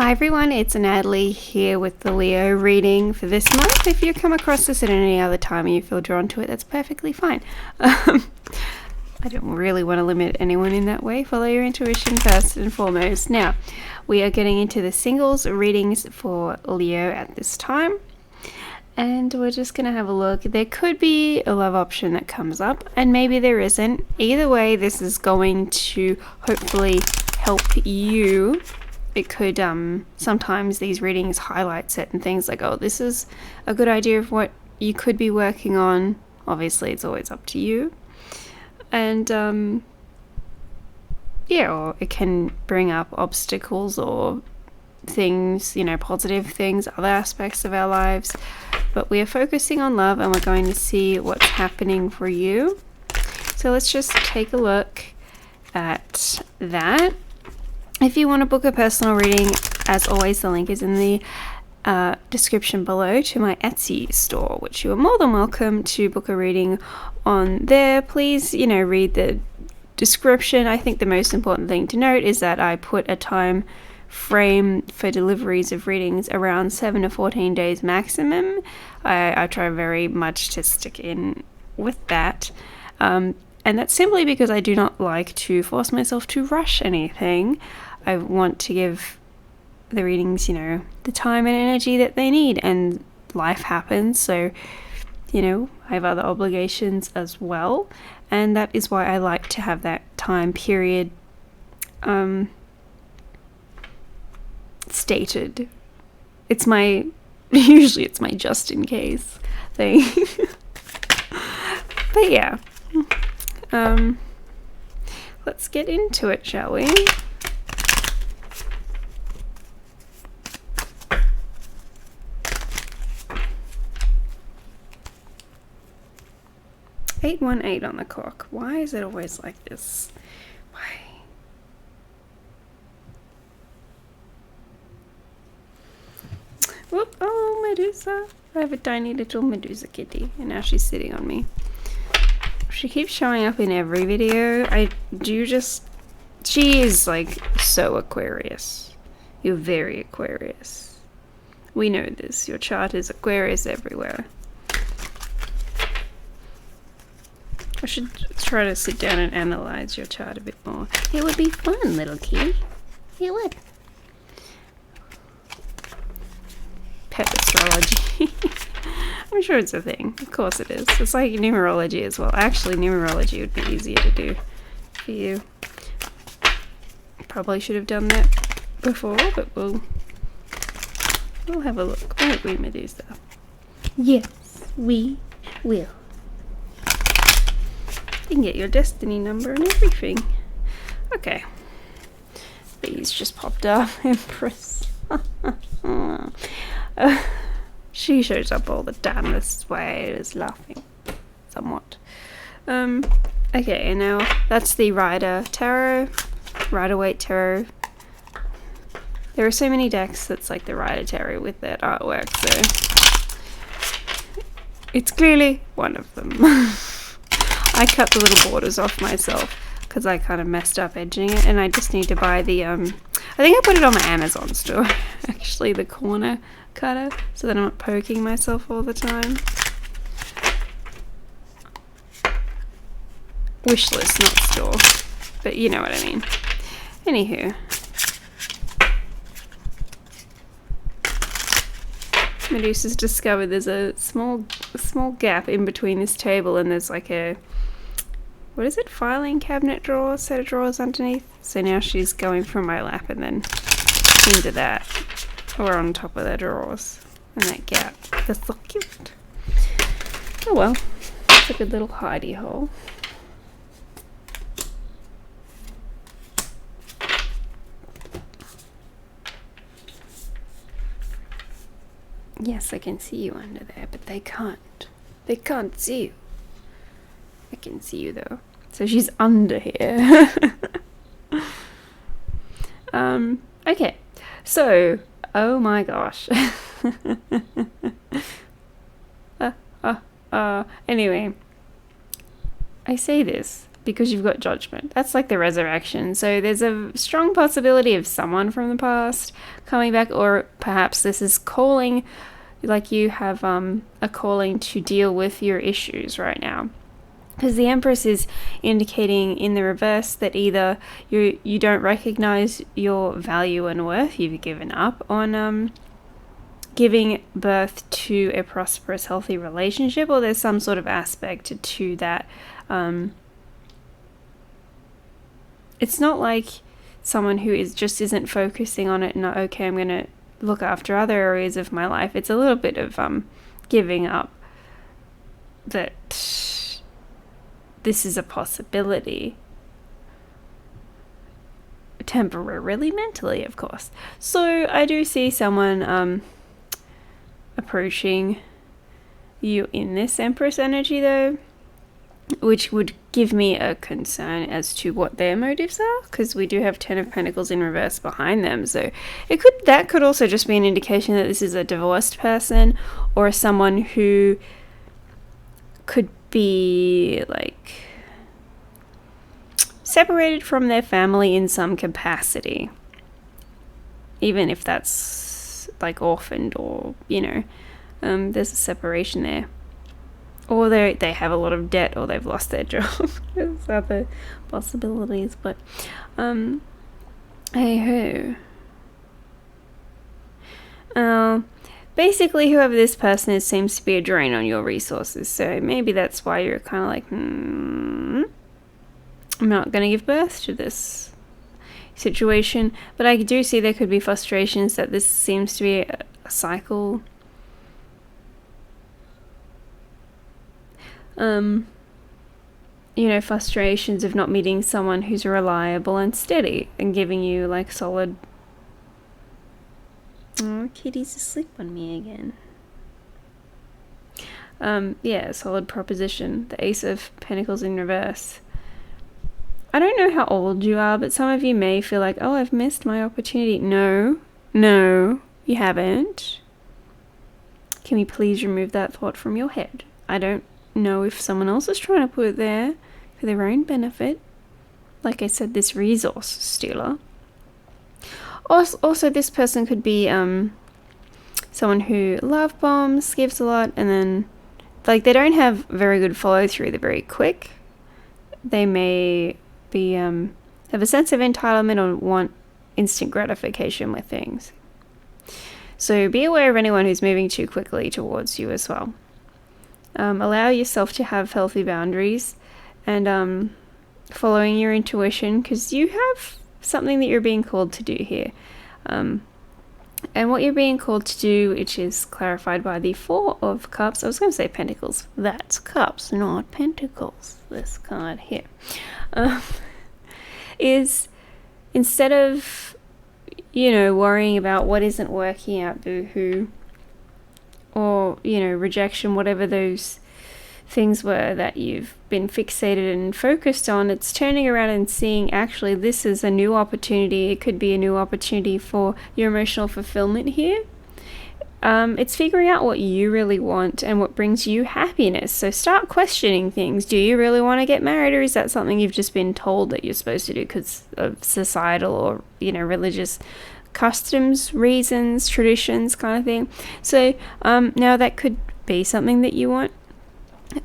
Hi everyone, it's Natalie here with the Leo reading for this month. If you come across this at any other time and you feel drawn to it, that's perfectly fine. I don't really want to limit anyone in that way. Follow your intuition first and foremost. Now, we are getting into the singles readings for Leo at this time. And we're just going to have a look. There could be a love option that comes up, and maybe there isn't. Either way, this is going to hopefully help you. It could, sometimes these readings highlight certain things like, oh, this is a good idea of what you could be working on. Obviously, it's always up to you. And, yeah, or it can bring up obstacles or things, positive things, other aspects of our lives. But we are focusing on love, and we're going to see what's happening for you. So let's just take a look at that. If you want to book a personal reading, as always, the link is in the description below to my Etsy store, which you are more than welcome to book a reading on there. Please, read the description. I think the most important thing to note is that I put a time frame for deliveries of readings around 7 to 14 days maximum. I try very much to stick in with that. And that's simply because I do not like to force myself to rush anything. I want to give the readings, the time and energy that they need, and life happens, so, I have other obligations as well, and that is why I like to have that time period stated. Usually it's my just in case thing. But yeah, let's get into it, shall we? Eight 1-8 on the clock. Why is it always like this? Why? Whoop! Oh, Medusa! I have a tiny little Medusa kitty, and now she's sitting on me. She keeps showing up in every video. She is like so Aquarius. You're very Aquarius. We know this. Your chart is Aquarius everywhere. I should try to sit down and analyze your chart a bit more. It would be fun, little kitty. It would. Pet astrology. I'm sure it's a thing. Of course it is. It's like numerology as well. Actually, numerology would be easier to do for you. Probably should have done that before, but we'll have a look, won't we, Medusa? Yes, we will. You can get your destiny number and everything. Okay. These just popped up. Empress. She shows up all the time. This way I was laughing. Somewhat. Okay, and now that's the Rider Tarot. Rider-Waite Tarot. There are so many decks that's like the Rider Tarot with that artwork, so it's clearly one of them. I cut the little borders off myself because I kind of messed up edging it, and I just need to buy the, I think I put it on my Amazon store, actually, the corner cutter, so that I'm not poking myself all the time. Wishlist, not store, but you know what I mean. Anywho. Medusa's discovered there's a small gap in between this table, and there's like a, what is it, filing cabinet drawer, set of drawers underneath. So now she's going from my lap and then into that, or on top of the drawers, and that gap. That's so cute. Oh well, it's a good little hidey hole. Yes, I can see you under there, but they can't. They can't see you. I can see you though. So she's under here. Okay. So, oh my gosh. Anyway, I say this because you've got Judgment. That's like the resurrection. So there's a strong possibility of someone from the past coming back, or perhaps this is calling, like you have a calling to deal with your issues right now. Because the Empress is indicating in the reverse that either you don't recognize your value and worth, you've given up on giving birth to a prosperous, healthy relationship, or there's some sort of aspect to that. It's not like someone who isn't focusing on it and okay, I'm going to look after other areas of my life. It's a little bit of giving up that this is a possibility. Temporarily, mentally, of course. So I do see someone approaching you in this Empress energy, though, which would give me a concern as to what their motives are, because we do have 10 of Pentacles in reverse behind them. So that could also just be an indication that this is a divorced person, or someone who could be like separated from their family in some capacity, even if that's like orphaned, or there's a separation there, or they have a lot of debt, or they've lost their job. There's other possibilities, but hey ho. Basically, whoever this person is seems to be a drain on your resources, so maybe that's why you're kind of like, I'm not going to give birth to this situation. But I do see there could be frustrations that this seems to be a cycle. Frustrations of not meeting someone who's reliable and steady and giving you like solid. Oh, kitty's asleep on me again. Solid proposition. The Ace of Pentacles in reverse. I don't know how old you are, but some of you may feel like, oh, I've missed my opportunity. No, you haven't. Can we please remove that thought from your head? I don't know if someone else is trying to put it there for their own benefit. Like I said, this resource stealer. Also, this person could be someone who love bombs, gives a lot, and then like they don't have very good follow through. They're very quick. They may be have a sense of entitlement or want instant gratification with things. So be aware of anyone who's moving too quickly towards you as well. Allow yourself to have healthy boundaries and following your intuition, because you have something that you're being called to do here. And what you're being called to do, which is clarified by the Four of Cups. I was going to say Pentacles. That's Cups, not Pentacles. This card here. Is instead of, worrying about what isn't working out, boo-hoo, or, rejection, whatever those things were that you've been fixated and focused on, it's turning around and seeing actually this is a new opportunity. It could be a new opportunity for your emotional fulfillment here. It's figuring out what you really want and what brings you happiness. So start questioning things. Do you really want to get married, or is that something you've just been told that you're supposed to do because of societal or religious customs, reasons, traditions kind of thing? So now that could be something that you want,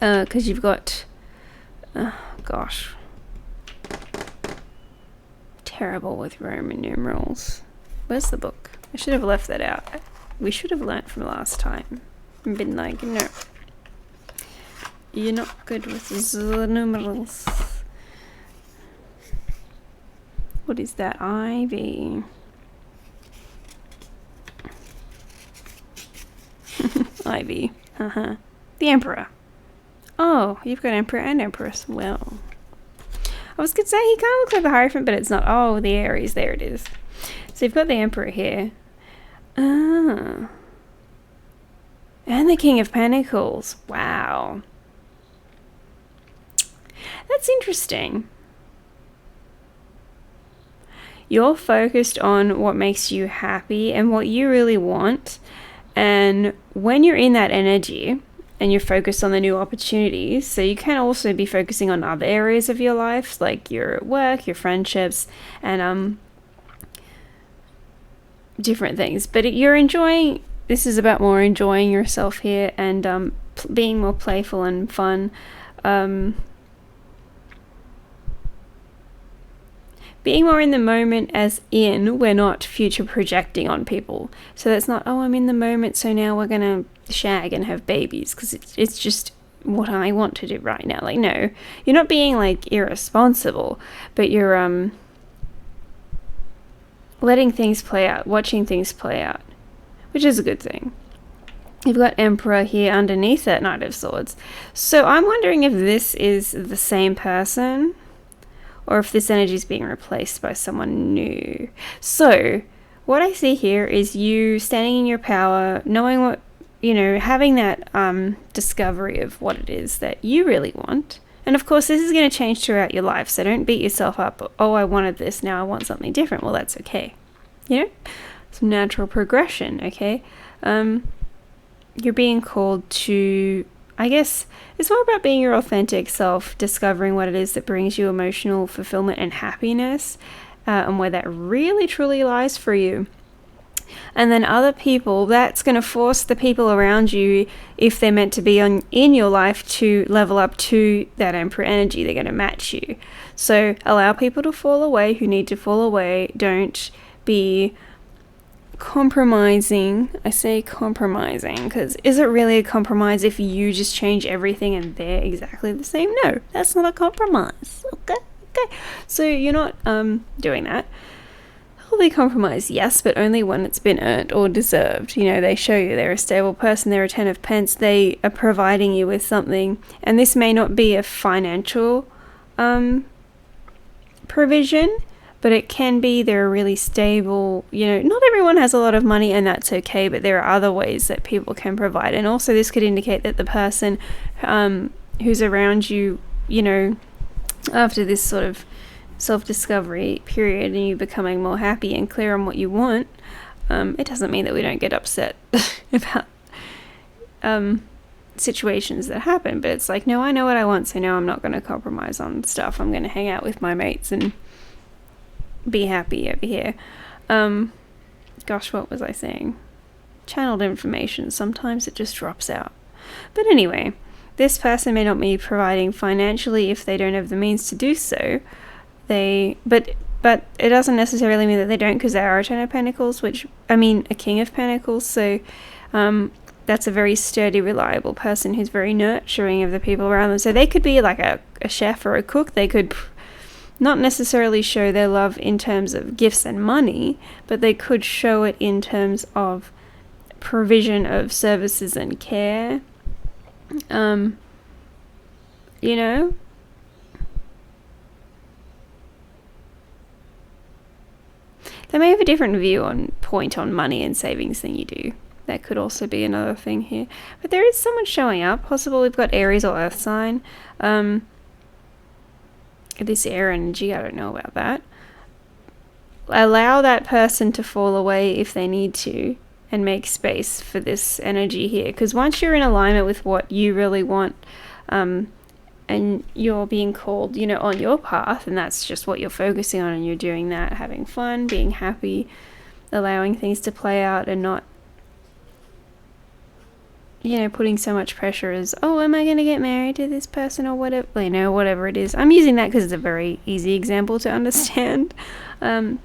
because you've got terrible with Roman numerals. Where's the book? I should have left that out. We should have learnt from last time and been like, no, you're not good with the numerals. What is that? Ivy. Ivy. The Emperor. Oh, you've got Emperor and Empress. Well, I was going to say he kind of looks like the Hierophant, but it's not. Oh, the Aries. There it is. So you've got the Emperor here. Ah. And the King of Pentacles. Wow. That's interesting. You're focused on what makes you happy and what you really want. And when you're in that energy, and you're focused on the new opportunities. So you can also be focusing on other areas of your life, like your work, your friendships, and different things. But you're enjoying, this is about more enjoying yourself here, and being more playful and fun. Being more in the moment, as in we're not future projecting on people. So that's not, oh, I'm in the moment, so now we're gonna shag and have babies, because it's just what I want to do right now. Like, no, you're not being like irresponsible, but you're letting things play out, watching things play out, which is a good thing. You've got Emperor here underneath that Knight of Swords. So I'm wondering if this is the same person, or if this energy is being replaced by someone new. So what I see here is you standing in your power, knowing what, having that discovery of what it is that you really want. And of course, this is going to change throughout your life, so don't beat yourself up. Oh, I wanted this, now I want something different. Well, that's okay. Some natural progression, okay? You're being called to, I guess, it's more about being your authentic self, discovering what it is that brings you emotional fulfillment and happiness, and where that really truly lies for you. And then other people, that's going to force the people around you, if they're meant to be in your life, to level up to that Emperor energy. They're going to match you. So allow people to fall away who need to fall away. Don't be compromising. I say compromising because is it really a compromise if you just change everything and they're exactly the same? No, that's not a compromise. Okay. So you're not doing that. Healthy compromise, yes, but only when it's been earned or deserved. They show you they're a stable person, they're a 10 of pence, they are providing you with something, and this may not be a financial provision, but it can be they're really stable. Not everyone has a lot of money, and that's okay, but there are other ways that people can provide. And also this could indicate that the person who's around you, after this sort of self-discovery period and you becoming more happy and clear on what you want, it doesn't mean that we don't get upset about situations that happen, but it's like, no, I know what I want, so now I'm not going to compromise on stuff. I'm going to hang out with my mates and be happy over here. Gosh, what was I saying? Channeled information. Sometimes it just drops out. But anyway, this person may not be providing financially if they don't have the means to do so. But it doesn't necessarily mean that they don't, because they are a 10 of Pentacles, a King of Pentacles. So that's a very sturdy, reliable person who's very nurturing of the people around them. So they could be like a chef or a cook. They could not necessarily show their love in terms of gifts and money, but they could show it in terms of provision of services and care. They may have a different view on money and savings than you do. That could also be another thing here. But there is someone showing up. Possible we've got Aries or Earth sign. This air energy, I don't know about that. Allow that person to fall away if they need to, and make space for this energy here. Because once you're in alignment with what you really want, and you're being called, on your path, and that's just what you're focusing on, and you're doing that, having fun, being happy, allowing things to play out, and not, putting so much pressure as, oh, am I going to get married to this person or whatever, whatever it is. I'm using that because it's a very easy example to understand. But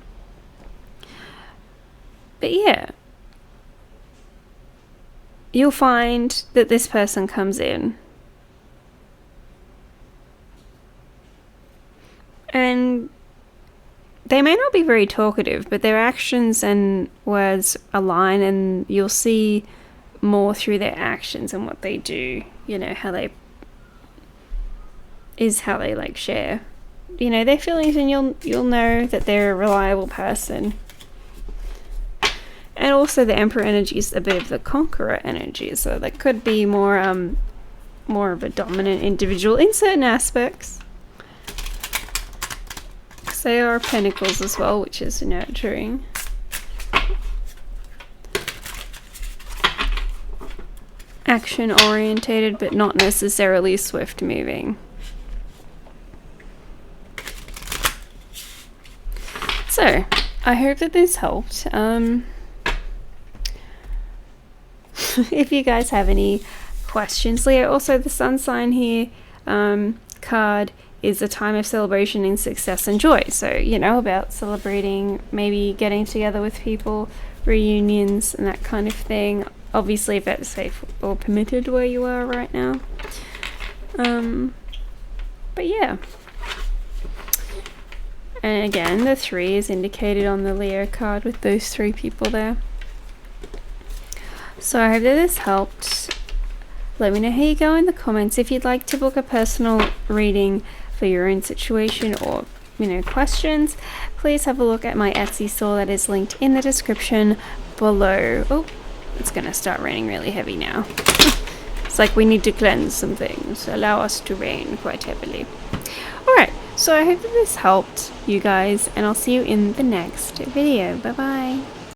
yeah, you'll find that this person comes in and they may not be very talkative, but their actions and words align, and you'll see more through their actions and what they do, how they like share, their feelings, and you'll know that they're a reliable person. And also the Emperor energy is a bit of the Conqueror energy, so that could be more of a dominant individual in certain aspects. They are Pentacles as well, which is nurturing. action orientated, but not necessarily swift moving. So, I hope that this helped. If you guys have any questions, Leo, also the sun sign here card is a time of celebration and success and joy. So, you know, about celebrating, maybe getting together with people, reunions and that kind of thing. Obviously, if that's safe or permitted where you are right now. But yeah. And again, the 3 is indicated on the Leo card with those 3 people there. So I hope that this helped. Let me know how you go in the comments. If you'd like to book a personal reading for your own situation or, you know, questions, please have a look at my Etsy store that is linked in the description below. Oh, it's gonna start raining really heavy now. It's like we need to cleanse some things. Allow us to rain quite heavily. Alright, so I hope that this helped you guys, and I'll see you in the next video. Bye bye.